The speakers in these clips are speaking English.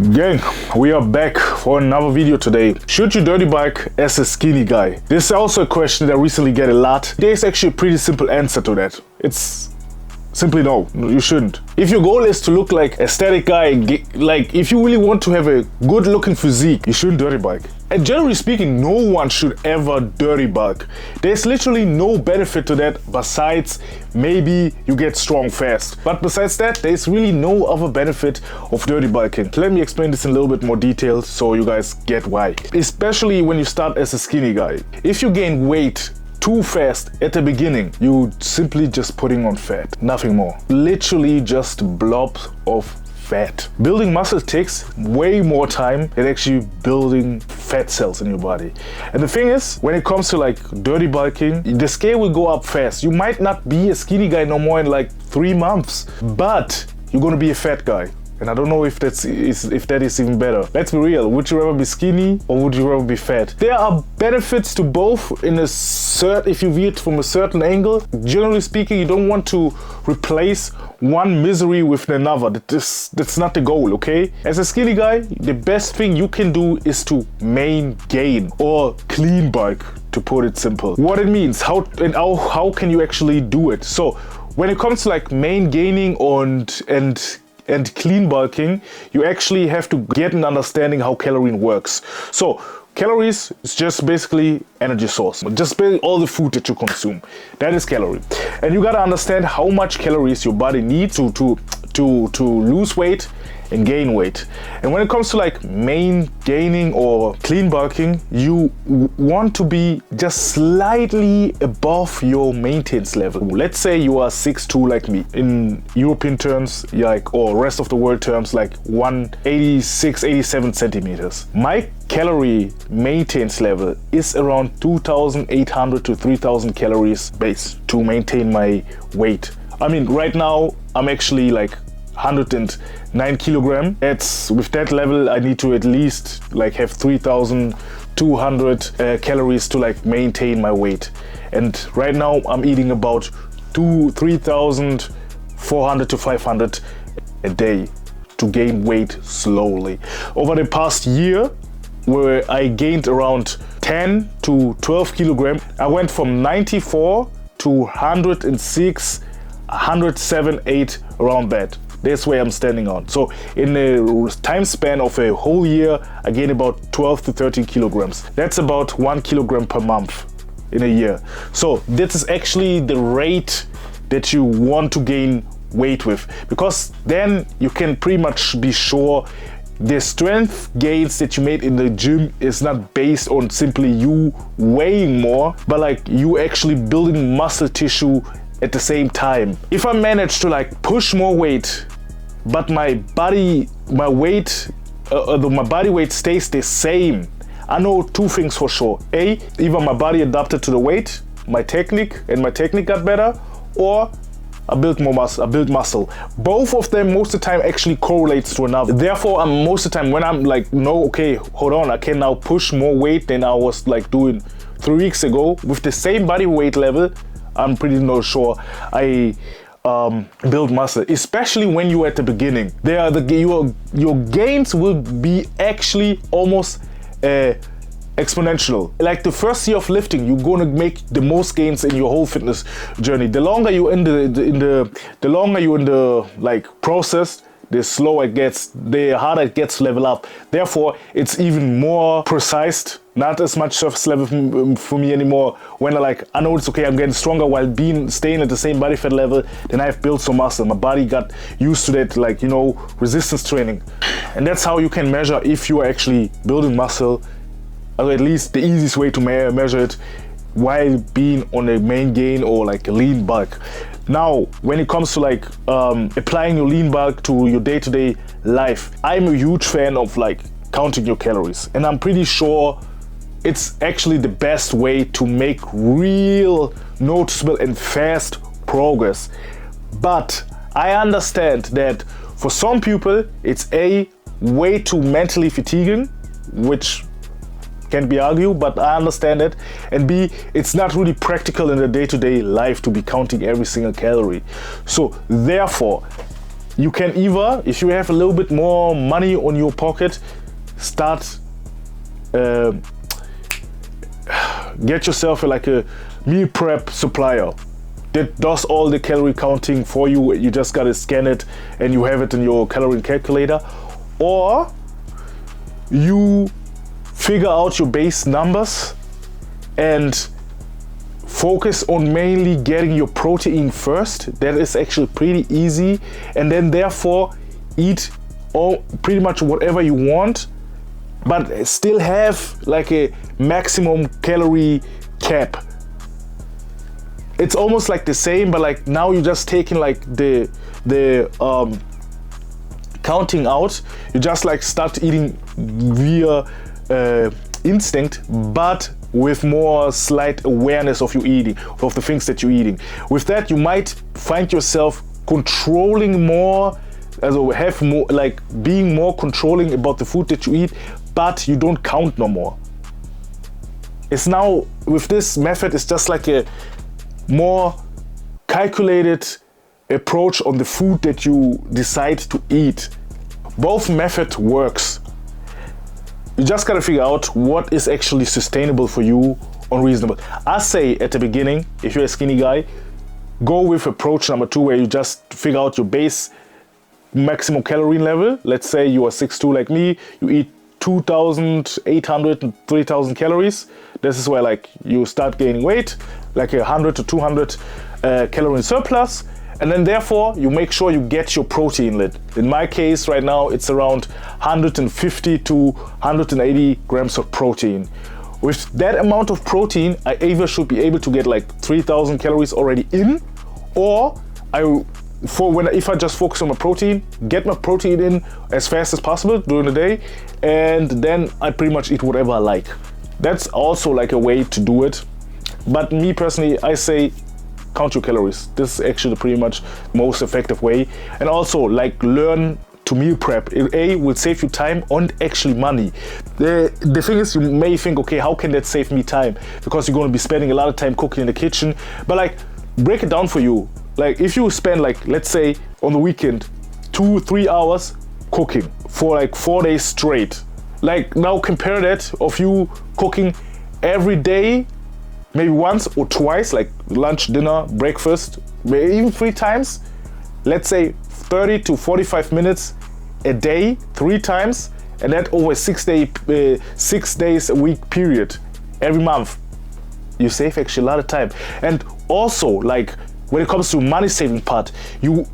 Gang, we are back for another video today. Should you dirty bike as a skinny guy? This is also a question that I recently get a lot. There's actually a pretty simple answer to that. It's simply no, you shouldn't. If your goal is to look like a static guy, like if you really want to have a good looking physique, you shouldn't dirty bike. And generally speaking, no one should ever dirty bike. There's literally no benefit to that besides maybe you get strong fast. But besides that, there's really no other benefit of dirty biking. Let me explain this in a little bit more detail so you guys get why. Especially when you start as a skinny guy. If you gain weight too fast at the beginning, you simply just putting on fat, nothing more. Literally just blobs of fat. Building muscle takes way more time than actually building fat cells in your body. And the thing is, when it comes to like dirty bulking, the scale will go up fast. You might not be a skinny guy no more in like 3 months, but you're gonna be a fat guy. And I don't know if that is even better. Let's be real. Would you rather be skinny or would you rather be fat? There are benefits to both in a if you view it from a certain angle. Generally speaking, you don't want to replace one misery with another. That's not the goal, okay? As a skinny guy, the best thing you can do is to main gain or clean bulk, to put it simple. What it means, how can you actually do it? So when it comes to like main gaining and clean bulking, you actually have to get an understanding how calorie works. So calories is just basically energy source. Just basically all the food that you consume. That is calorie. And you gotta understand how much calories your body needs to lose weight and gain weight. And when it comes to like main gaining or clean bulking, you want to be just slightly above your maintenance level. Let's say you are 6'2" like me. In European terms, like, or rest of the world terms, like 186, 87 centimeters. My calorie maintenance level is around 2,800 to 3,000 calories base to maintain my weight. I mean, right now I'm actually like 109 kilogram. With that level, I need to at least like have 3,200 calories to like maintain my weight. And right now I'm eating about 3,400 to 500 a day to gain weight slowly. Over the past year, where I gained around 10 to 12 kilogram, I went from 94 to 106, 107, 8, around that. That's where I'm standing on. So in a time span of a whole year, I gain about 12 to 13 kilograms. That's about 1 kilogram per month in a year. So this is actually the rate that you want to gain weight with, because then you can pretty much be sure the strength gains that you made in the gym is not based on simply you weighing more, but like you actually building muscle tissue at the same time. If I manage to like push more weight, but my body weight stays the same, I know two things for sure. A, either my body adapted to the weight, my technique got better, or I built more muscle, Both of them most of the time actually correlates to another. Therefore, most of the time when I'm like, no, okay, hold on, I can now push more weight than I was like doing 3 weeks ago with the same body weight level, I'm pretty sure I build muscle, especially when you're at the beginning. Your gains will be actually almost exponential. Like the first year of lifting, you're gonna make the most gains in your whole fitness journey. The longer you're in the like process, the slower it gets, the harder it gets to level up. Therefore, it's even more precise, not as much surface level for me anymore. When I know it's okay, I'm getting stronger while staying at the same body fat level, then I've built some muscle. My body got used to that, like, you know, resistance training. And that's how you can measure if you are actually building muscle, or at least the easiest way to measure it while being on a main gain or like a lean bulk. Now, when it comes to like applying your lean bulk to your day-to-day life, I'm a huge fan of like counting your calories, and I'm pretty sure it's actually the best way to make real noticeable and fast progress. But I understand that for some people it's a way too mentally fatiguing, which can be argued, but I understand it. And B, it's not really practical in the day-to-day life to be counting every single calorie. So therefore, you can either, if you have a little bit more money on your pocket, start get yourself like a meal prep supplier that does all the calorie counting for you. You just gotta scan it and you have it in your calorie calculator. Or you figure out your base numbers and focus on mainly getting your protein first. That is actually pretty easy. And then therefore eat pretty much whatever you want, but still have like a maximum calorie cap. It's almost like the same, but like now you're just taking like the counting out. You just like start eating via instinct, but with more slight awareness of your eating, of the things that you're eating. With that, you might find yourself controlling more, have more, like being more controlling about the food that you eat, but you don't count no more. It's now, with this method, it's just like a more calculated approach on the food that you decide to eat. Both method works. You just gotta figure out what is actually sustainable for you, unreasonable. I say at the beginning, if you're a skinny guy, go with approach number 2, where you just figure out your base maximum calorie level. Let's say you are 6'2" like me, you eat 2,800 and 3,000 calories. This is where like you start gaining weight, like 100 to 200 calorie surplus. And then therefore you make sure you get your protein in. In my case right now, it's around 150 to 180 grams of protein. With that amount of protein, I either should be able to get like 3,000 calories already in, or if I just focus on my protein, get my protein in as fast as possible during the day, and then I pretty much eat whatever I like. That's also like a way to do it. But me personally, I say count your calories. This is actually pretty much the most effective way. And also like learn to meal prep. It will save you time and actually money. The thing is, you may think, okay, how can that save me time? Because you're going to be spending a lot of time cooking in the kitchen. But like, break it down for you. Like if you spend like, let's say on the weekend, 2-3 hours cooking for like 4 days straight. Like now compare that of you cooking every day, maybe once or twice, like lunch, dinner, breakfast, maybe even 3 times. Let's say 30 to 45 minutes a day, 3 times, and that over 6 days a week period, every month. You save actually a lot of time. And also like when it comes to money saving part, you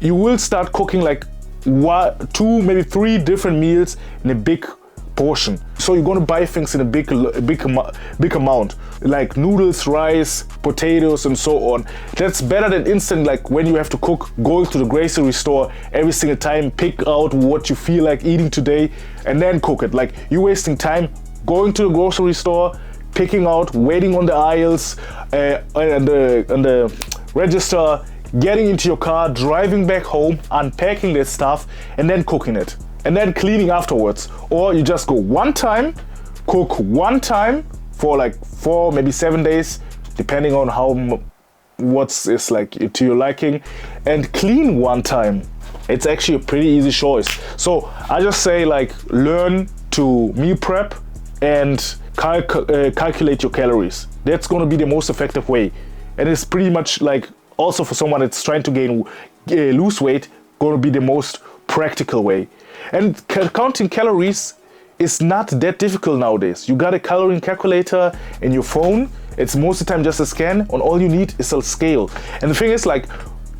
will start cooking like 2, maybe 3 different meals in a big portion. So you're gonna buy things in a big amount, like noodles, rice, potatoes, and so on. That's better than instant, like when you have to cook, going to the grocery store every single time, pick out what you feel like eating today, and then cook it. Like you're wasting time going to the grocery store, picking out, waiting on the aisles, and the register, getting into your car, driving back home, unpacking that stuff, and then cooking it, and then cleaning afterwards. Or you just go one time, cook one time for like 4, maybe 7 days, depending on what's is like to your liking, and clean one time. It's actually a pretty easy choice. So I just say like learn to meal prep and calculate your calories. That's going to be the most effective way. And it's pretty much like also for someone that's trying to lose weight, going to be the most practical way. And counting calories is not that difficult nowadays. You got a calorie calculator in your phone. It's most of the time just a scan, and all you need is a scale. And the thing is, like,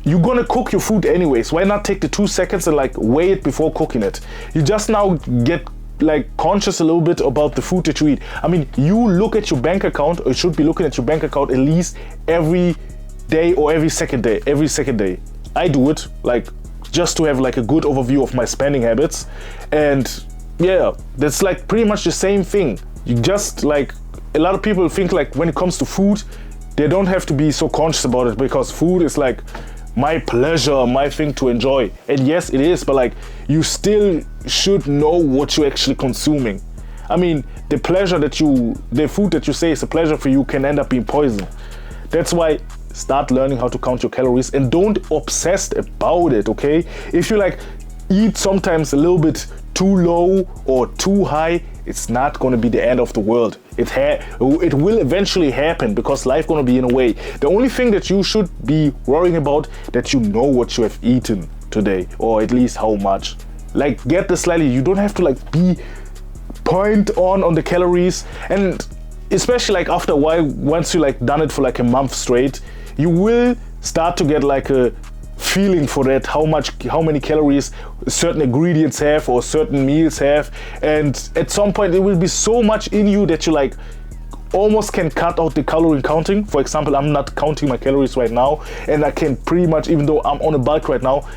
you're gonna cook your food anyways. Why not take the 2 seconds and like weigh it before cooking it? You just now get like conscious a little bit about the food that you eat. I mean, you look at your bank account, or you should be looking at your bank account at least every day or every second day. I do it like just to have like a good overview of my spending habits. And yeah, that's like pretty much the same thing. You just like, a lot of people think like when it comes to food, they don't have to be so conscious about it, because food is like my pleasure, my thing to enjoy. And yes, it is, but like you still should know what you're actually consuming. I mean, the food that you say is a pleasure for you can end up being poison. That's why start learning how to count your calories and don't obsess about it, okay? If you like eat sometimes a little bit too low or too high, it's not going to be the end of the world. It will eventually happen because life going to be in a way. The only thing that you should be worrying about, that you know what you have eaten today, or at least how much. Like, get this slightly, you don't have to like be point on the calories. And especially like after a while, once you like done it for like a month straight, you will start to get like a feeling for that, how many calories certain ingredients have or certain meals have. And at some point it will be so much in you that you like almost can cut out the calorie counting. For example, I'm not counting my calories right now, and I can pretty much, even though I'm on a bulk right now,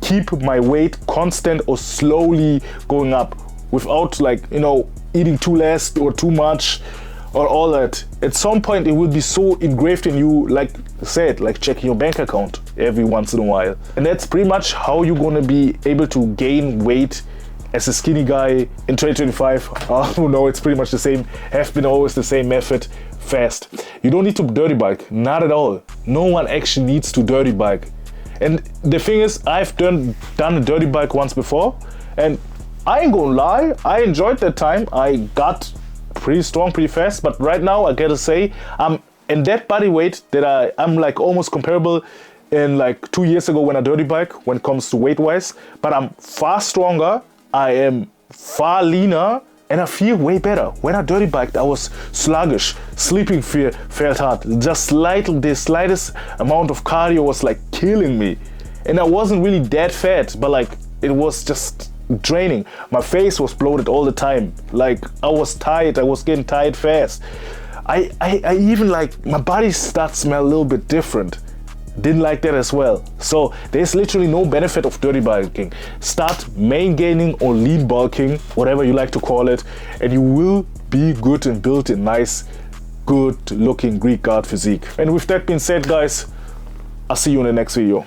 keep my weight constant or slowly going up without like, you know, eating too less or too much or all that. At some point it will be so engraved in you, like I said, like checking your bank account every once in a while. And that's pretty much how you're gonna be able to gain weight as a skinny guy in 2025. Oh no, it's pretty much the same, have been always the same method, fast. You don't need to dirty bike, not at all. No one actually needs to dirty bike. And the thing is, I've done a dirty bike once before, and I ain't gonna lie, I enjoyed that time. I got pretty strong pretty fast, but right now I gotta say I'm in that body weight that I'm like almost comparable in like 2 years ago when I dirty bike when it comes to weight wise, but I'm far stronger, I am far leaner, and I feel way better. When I dirty biked, I was sluggish, sleeping felt hard, just the slightest amount of cardio was like killing me, and I wasn't really that fat, but like it was just draining. My face was bloated all the time, like I was tired, I was getting tired fast. I even like my body started to smell a little bit different. Didn't like that as well. So there's literally no benefit of dirty bulking. Start main gaining or lean bulking, whatever you like to call it, and you will be good and build a nice, good looking Greek god physique. And with that being said, guys, I'll see you in the next video.